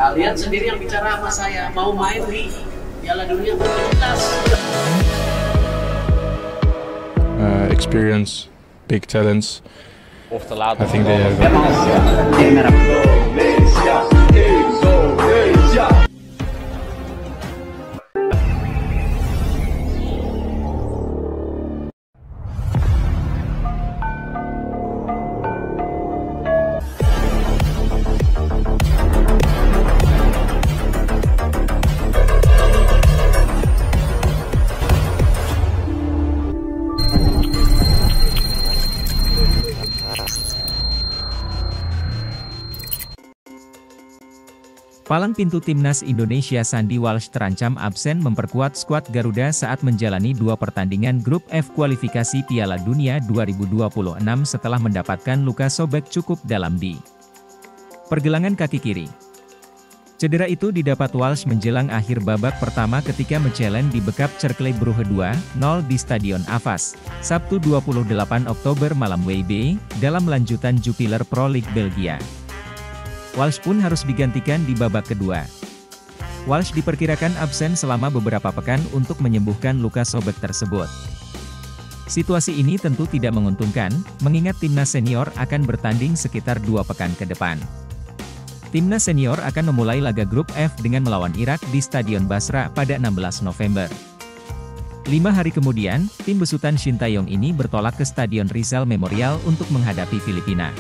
Kalian sendiri yang bicara sama saya, mau main di Piala Dunia U17. Experience, big talents. Of te laat. I think they have. Palang pintu timnas Indonesia Sandy Walsh terancam absen memperkuat skuad Garuda saat menjalani 2 pertandingan grup F kualifikasi Piala Dunia 2026 setelah mendapatkan luka sobek cukup dalam di pergelangan kaki kiri. Cedera itu didapat Walsh menjelang akhir babak pertama ketika menchallenge di Bekap Cercle Brugge 2-0 di Stadion Avas, Sabtu 28 Oktober malam WIB, dalam lanjutan Jupiler Pro League Belgia. Walsh pun harus digantikan di babak kedua. Walsh diperkirakan absen selama beberapa pekan untuk menyembuhkan luka sobek tersebut. Situasi ini tentu tidak menguntungkan, mengingat timnas senior akan bertanding sekitar 2 pekan ke depan. Timnas senior akan memulai laga grup F dengan melawan Irak di Stadion Basra pada 16 November. 5 hari kemudian, tim besutan Shin Tae-yong ini bertolak ke Stadion Rizal Memorial untuk menghadapi Filipina.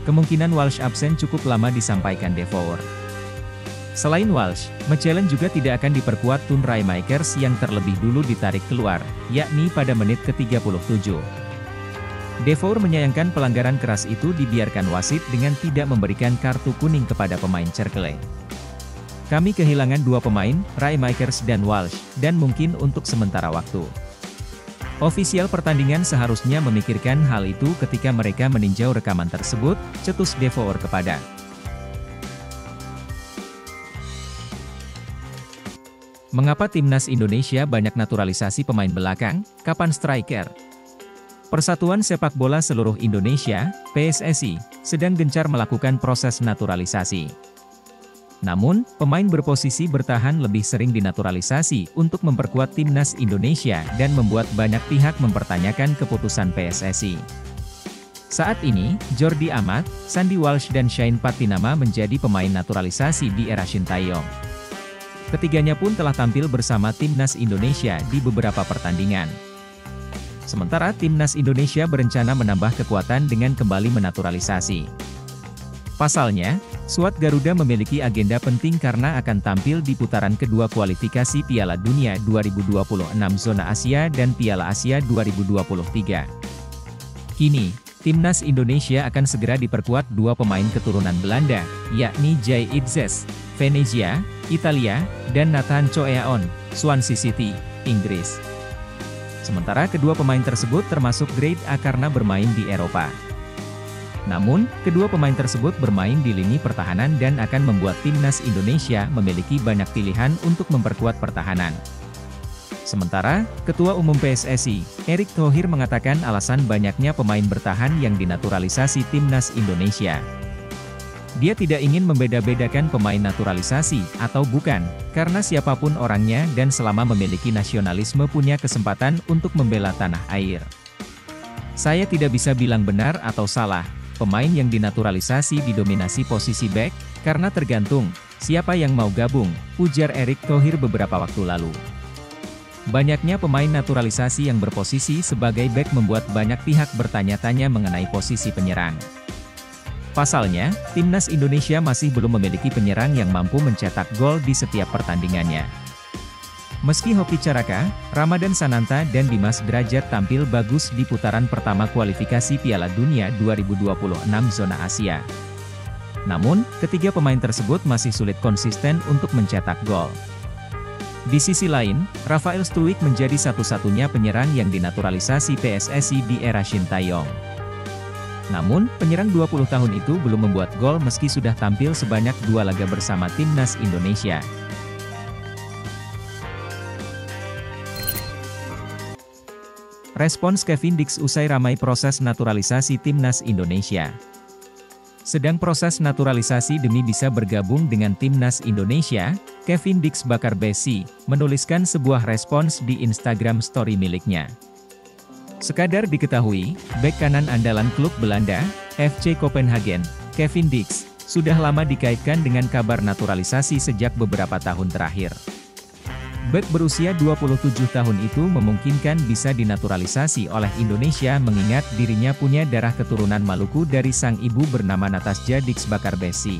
Kemungkinan Walsh absen cukup lama disampaikan Devour. Selain Walsh, Mechelen juga tidak akan diperkuat Tun Raemakers yang terlebih dulu ditarik keluar, yakni pada menit ke-37. Devour menyayangkan pelanggaran keras itu dibiarkan wasit dengan tidak memberikan kartu kuning kepada pemain Cercle. Kami kehilangan 2 pemain, Raemakers dan Walsh, dan mungkin untuk sementara waktu. Ofisial pertandingan seharusnya memikirkan hal itu ketika mereka meninjau rekaman tersebut, cetus Devour kepada Mengapa timnas Indonesia banyak naturalisasi pemain belakang, kapan striker? Persatuan Sepak Bola Seluruh Indonesia, PSSI, sedang gencar melakukan proses naturalisasi. Namun, pemain berposisi bertahan lebih sering dinaturalisasi untuk memperkuat timnas Indonesia dan membuat banyak pihak mempertanyakan keputusan PSSI. Saat ini, Jordi Amat, Sandy Walsh dan Shane Patinama menjadi pemain naturalisasi di era Shin Tae-yong. Ketiganya pun telah tampil bersama timnas Indonesia di beberapa pertandingan. Sementara timnas Indonesia berencana menambah kekuatan dengan kembali menaturalisasi. Pasalnya, skuad Garuda memiliki agenda penting karena akan tampil di putaran kedua kualifikasi Piala Dunia 2026 Zona Asia dan Piala Asia 2023. Kini, timnas Indonesia akan segera diperkuat 2 pemain keturunan Belanda, yakni Jay Itzes, Venezia, Italia, dan Nathan Choeaon, Swansea City, Inggris. Sementara kedua pemain tersebut termasuk grade A karena bermain di Eropa. Namun, kedua pemain tersebut bermain di lini pertahanan dan akan membuat timnas Indonesia memiliki banyak pilihan untuk memperkuat pertahanan. Sementara, Ketua Umum PSSI, Erick Thohir mengatakan alasan banyaknya pemain bertahan yang dinaturalisasi timnas Indonesia. Dia tidak ingin membeda-bedakan pemain naturalisasi atau bukan, karena siapapun orangnya dan selama memiliki nasionalisme punya kesempatan untuk membela tanah air. Saya tidak bisa bilang benar atau salah. Pemain yang dinaturalisasi didominasi posisi bek, karena tergantung siapa yang mau gabung, ujar Erick Thohir beberapa waktu lalu. Banyaknya pemain naturalisasi yang berposisi sebagai bek membuat banyak pihak bertanya-tanya mengenai posisi penyerang. Pasalnya, timnas Indonesia masih belum memiliki penyerang yang mampu mencetak gol di setiap pertandingannya. Meski Hoki Caraka, Ramadan Sananta dan Dimas Derajat tampil bagus di putaran pertama kualifikasi Piala Dunia 2026 Zona Asia. Namun, ketiga pemain tersebut masih sulit konsisten untuk mencetak gol. Di sisi lain, Rafael Struijk menjadi satu-satunya penyerang yang dinaturalisasi PSSI di era Shin Tae-yong. Namun, penyerang 20 tahun itu belum membuat gol meski sudah tampil sebanyak 2 laga bersama timnas Indonesia. Respons Kevin Dix usai ramai proses naturalisasi timnas Indonesia. Sedang proses naturalisasi demi bisa bergabung dengan timnas Indonesia, Kevin Dix Bakarbesi menuliskan sebuah respons di Instagram Story miliknya. Sekadar diketahui, bek kanan andalan klub Belanda, FC Copenhagen, Kevin Dix, sudah lama dikaitkan dengan kabar naturalisasi sejak beberapa tahun terakhir. Bek berusia 27 tahun itu memungkinkan bisa dinaturalisasi oleh Indonesia mengingat dirinya punya darah keturunan Maluku dari sang ibu bernama Natasja Dix Bakarbesi.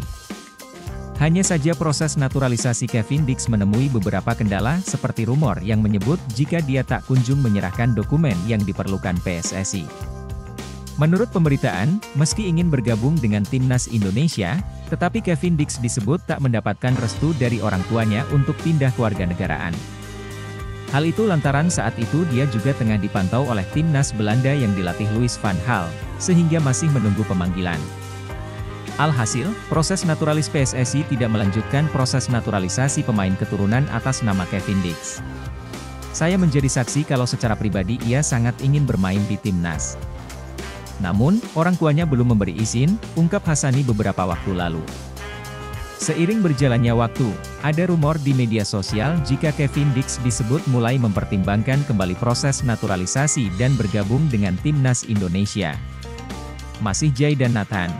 Hanya saja proses naturalisasi Kevin Dix menemui beberapa kendala seperti rumor yang menyebut jika dia tak kunjung menyerahkan dokumen yang diperlukan PSSI. Menurut pemberitaan, meski ingin bergabung dengan timnas Indonesia, tetapi Kevin Dix disebut tak mendapatkan restu dari orang tuanya untuk pindah kewarganegaraan. Hal itu lantaran saat itu dia juga tengah dipantau oleh timnas Belanda yang dilatih Louis van Gaal, sehingga masih menunggu pemanggilan. Alhasil, proses naturalis PSSI tidak melanjutkan proses naturalisasi pemain keturunan atas nama Kevin Dix. Saya menjadi saksi kalau secara pribadi ia sangat ingin bermain di timnas. Namun, orang tuanya belum memberi izin, ungkap Hasani beberapa waktu lalu. Seiring berjalannya waktu, ada rumor di media sosial jika Kevin Dix disebut mulai mempertimbangkan kembali proses naturalisasi dan bergabung dengan timnas Indonesia. Masih Jay dan Nathan.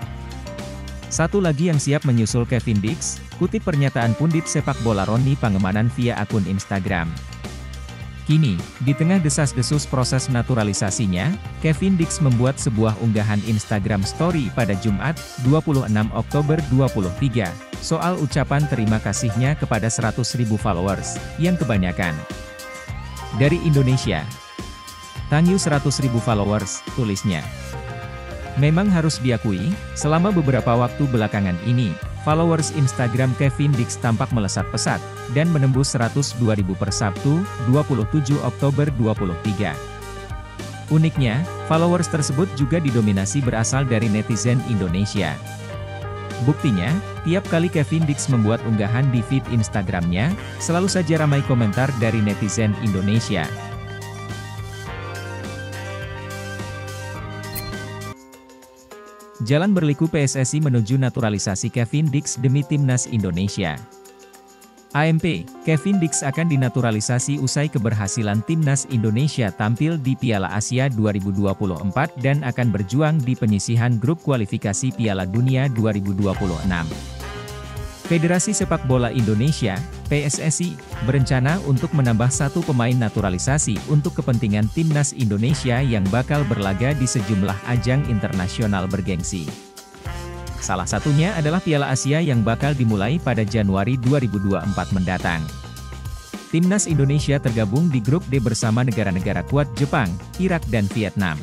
Satu lagi yang siap menyusul Kevin Dix, kutip pernyataan pundit sepak bola Roni Pangemanan via akun Instagram. Kini, di tengah desas-desus proses naturalisasinya, Kevin Dix membuat sebuah unggahan Instagram Story pada Jumat, 26 Oktober 2023, soal ucapan terima kasihnya kepada 100.000 followers, yang kebanyakan dari Indonesia. "Thank you 100.000 followers," tulisnya. Memang harus diakui, selama beberapa waktu belakangan ini, followers Instagram Kevin Dix tampak melesat pesat, dan menembus 102.000 per Sabtu, 27 Oktober 2023. Uniknya, followers tersebut juga didominasi berasal dari netizen Indonesia. Buktinya, tiap kali Kevin Dix membuat unggahan di feed Instagramnya, selalu saja ramai komentar dari netizen Indonesia. Jalan berliku PSSI menuju naturalisasi Kevin Dix demi timnas Indonesia. AMP, Kevin Dix akan dinaturalisasi usai keberhasilan timnas Indonesia tampil di Piala Asia 2024 dan akan berjuang di penyisihan grup kualifikasi Piala Dunia 2026. Federasi Sepak Bola Indonesia, PSSI, berencana untuk menambah satu pemain naturalisasi untuk kepentingan timnas Indonesia yang bakal berlaga di sejumlah ajang internasional bergengsi. Salah satunya adalah Piala Asia yang bakal dimulai pada Januari 2024 mendatang. Timnas Indonesia tergabung di grup D bersama negara-negara kuat Jepang, Irak dan Vietnam.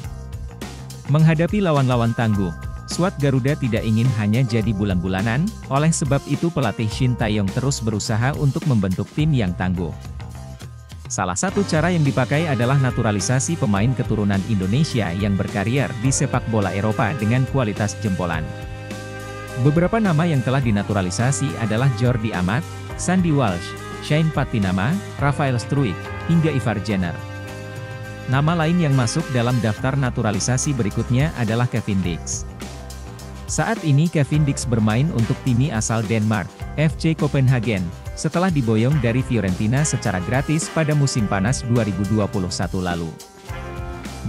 Menghadapi lawan-lawan tangguh, skuad Garuda tidak ingin hanya jadi bulan-bulanan, oleh sebab itu pelatih Shin Tae-yong terus berusaha untuk membentuk tim yang tangguh. Salah satu cara yang dipakai adalah naturalisasi pemain keturunan Indonesia yang berkarier di sepak bola Eropa dengan kualitas jempolan. Beberapa nama yang telah dinaturalisasi adalah Jordi Amat, Sandy Walsh, Shane Patinama, Rafael Struijk, hingga Ivar Jenner. Nama lain yang masuk dalam daftar naturalisasi berikutnya adalah Kevin Dix. Saat ini Kevin Dix bermain untuk tim asal Denmark, FC Copenhagen, setelah diboyong dari Fiorentina secara gratis pada musim panas 2021 lalu.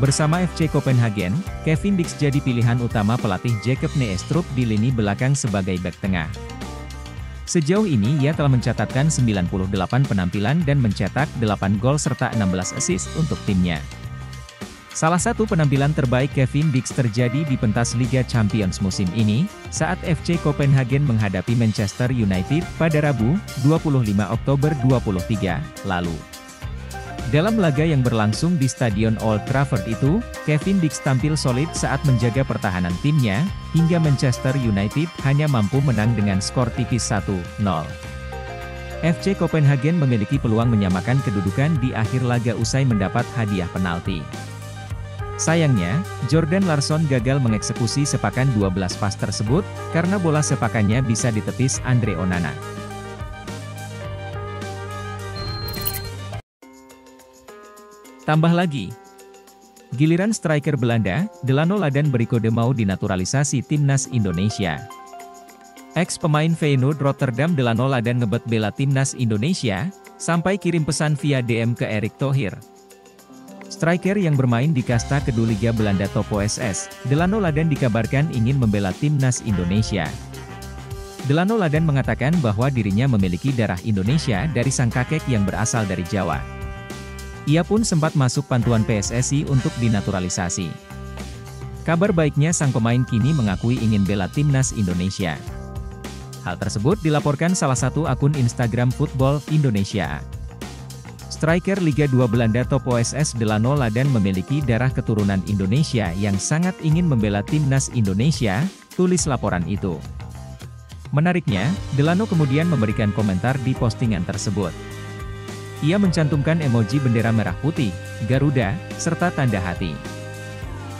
Bersama FC Copenhagen, Kevin Dix jadi pilihan utama pelatih Jacob Neestrup di lini belakang sebagai bek tengah. Sejauh ini ia telah mencatatkan 98 penampilan dan mencetak 8 gol serta 16 assist untuk timnya. Salah satu penampilan terbaik Kevin Dix terjadi di pentas Liga Champions musim ini, saat FC Copenhagen menghadapi Manchester United pada Rabu, 25 Oktober 2023, lalu. Dalam laga yang berlangsung di Stadion Old Trafford itu, Kevin Dix tampil solid saat menjaga pertahanan timnya, hingga Manchester United hanya mampu menang dengan skor tipis 1-0. FC Copenhagen memiliki peluang menyamakan kedudukan di akhir laga usai mendapat hadiah penalti. Sayangnya, Jordan Larsson gagal mengeksekusi sepakan 12 pas tersebut, karena bola sepakannya bisa ditepis Andre Onana. Tambah lagi, Giliran striker Belanda, Delano Ladan berikode mau dinaturalisasi timnas Indonesia. Ex-pemain Feyenoord Rotterdam Delano Ladan ngebet bela timnas Indonesia, sampai kirim pesan via DM ke Erick Thohir. Striker yang bermain di kasta kedua Liga Belanda Top OSS, Delano Ladan dikabarkan ingin membela timnas Indonesia. Delano Ladan mengatakan bahwa dirinya memiliki darah Indonesia dari sang kakek yang berasal dari Jawa. Ia pun sempat masuk pantauan PSSI untuk dinaturalisasi. Kabar baiknya sang pemain kini mengakui ingin bela timnas Indonesia. Hal tersebut dilaporkan salah satu akun Instagram Football Indonesia. Striker Liga 2 Belanda Top OSS Delano Ladan memiliki darah keturunan Indonesia yang sangat ingin membela timnas Indonesia, tulis laporan itu. Menariknya, Delano kemudian memberikan komentar di postingan tersebut. Ia mencantumkan emoji bendera merah putih, Garuda, serta tanda hati.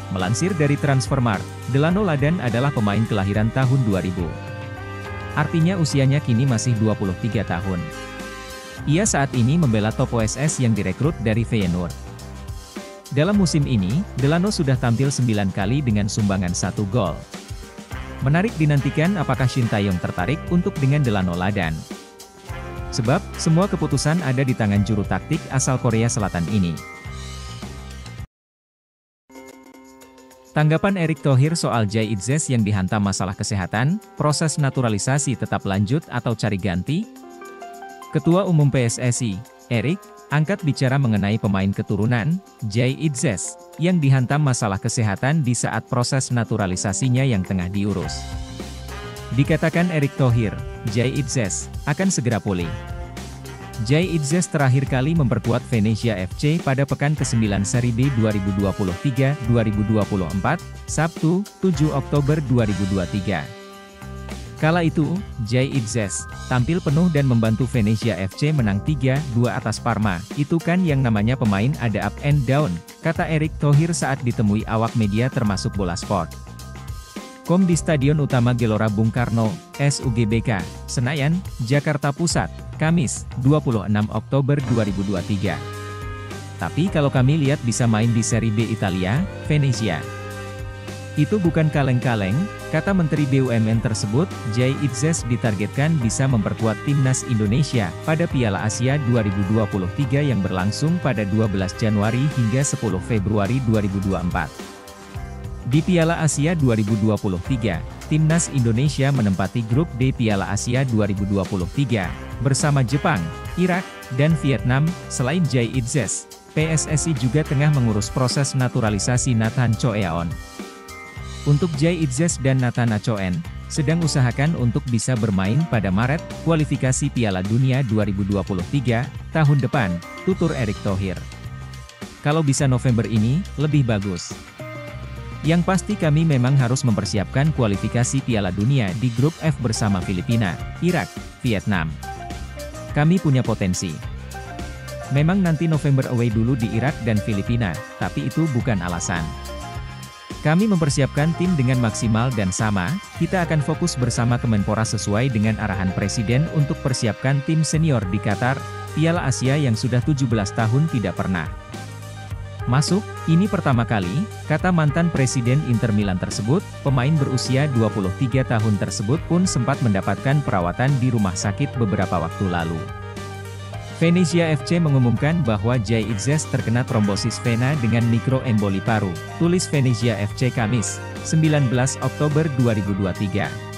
Melansir dari Transfermarkt, Delano Ladan adalah pemain kelahiran tahun 2000. Artinya usianya kini masih 23 tahun. Ia saat ini membela Top OSS yang direkrut dari Feyenoord. Dalam musim ini, Delano sudah tampil 9 kali dengan sumbangan 1 gol. Menarik dinantikan apakah Shin Tae-yong tertarik untuk dengan Delano Ladan. Sebab, semua keputusan ada di tangan juru taktik asal Korea Selatan ini. Tanggapan Erick Thohir soal Jay Itzes yang dihantam masalah kesehatan, proses naturalisasi tetap lanjut atau cari ganti? Ketua Umum PSSI, Erick, angkat bicara mengenai pemain keturunan, Jay Itzes, yang dihantam masalah kesehatan di saat proses naturalisasinya yang tengah diurus. Dikatakan Erick Thohir, Jay Itzes akan segera pulih. Jay Itzes terakhir kali memperkuat Venezia FC pada pekan ke-9 Seri B 2023-2024, Sabtu, 7 Oktober 2023. Kala itu, Jay Itzes tampil penuh dan membantu Venezia FC menang 3-2 atas Parma. Itu kan yang namanya pemain ada up and down, kata Erick Thohir saat ditemui awak media termasuk Bola Sport. Di Stadion Utama Gelora Bung Karno, SUGBK, Senayan, Jakarta Pusat, Kamis, 26 Oktober 2023. Tapi kalau kami lihat bisa main di Serie B Italia, Venezia. Itu bukan kaleng-kaleng, kata Menteri BUMN tersebut. Jay Itzes ditargetkan bisa memperkuat timnas Indonesia pada Piala Asia 2023 yang berlangsung pada 12 Januari hingga 10 Februari 2024. Di Piala Asia 2023, timnas Indonesia menempati grup D Piala Asia 2023, bersama Jepang, Irak, dan Vietnam. Selain Jay Itzes, PSSI juga tengah mengurus proses naturalisasi Nathan Choeaon. Untuk Jay Itzes dan Nathan Choeaon, sedang usahakan untuk bisa bermain pada Maret, kualifikasi Piala Dunia 2023, tahun depan, tutur Erick Thohir. Kalau bisa November ini, lebih bagus. Yang pasti kami memang harus mempersiapkan kualifikasi Piala Dunia di grup F bersama Filipina, Irak, Vietnam. Kami punya potensi. Memang nanti November away dulu di Irak dan Filipina, tapi itu bukan alasan. Kami mempersiapkan tim dengan maksimal dan sama, kita akan fokus bersama Kemenpora sesuai dengan arahan Presiden untuk persiapkan tim senior di Qatar, Piala Asia yang sudah 17 tahun tidak pernah masuk, ini pertama kali, kata mantan Presiden Inter Milan tersebut. Pemain berusia 23 tahun tersebut pun sempat mendapatkan perawatan di rumah sakit beberapa waktu lalu. Venezia FC mengumumkan bahwa Jay Itzes terkena trombosis vena dengan mikroemboli paru, tulis Venezia FC Kamis, 19 Oktober 2023.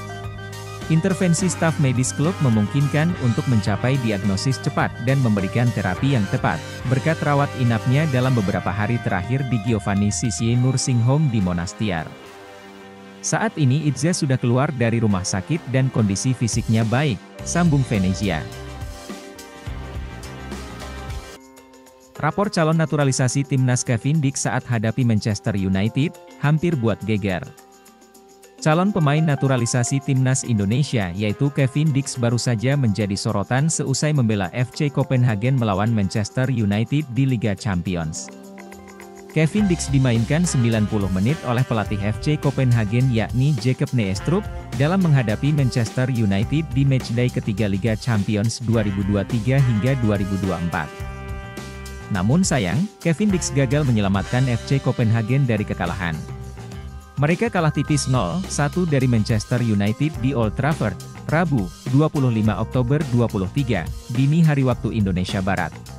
Intervensi staf medis klub memungkinkan untuk mencapai diagnosis cepat dan memberikan terapi yang tepat, berkat rawat inapnya dalam beberapa hari terakhir di Giovanni Sissie Nursing Home di Monastier. Saat ini Itzes sudah keluar dari rumah sakit dan kondisi fisiknya baik, sambung Venezia. Rapor calon naturalisasi timnas Kevin Dix saat hadapi Manchester United, hampir buat geger. Calon pemain naturalisasi timnas Indonesia yaitu Kevin Dix baru saja menjadi sorotan seusai membela FC Copenhagen melawan Manchester United di Liga Champions. Kevin Dix dimainkan 90 menit oleh pelatih FC Copenhagen yakni Jacob Neestrup, dalam menghadapi Manchester United di matchday ketiga Liga Champions 2023 hingga 2024. Namun sayang, Kevin Dix gagal menyelamatkan FC Copenhagen dari kekalahan. Mereka kalah tipis 0-1 dari Manchester United di Old Trafford, Rabu, 25 Oktober 2023, dini hari waktu Indonesia Barat.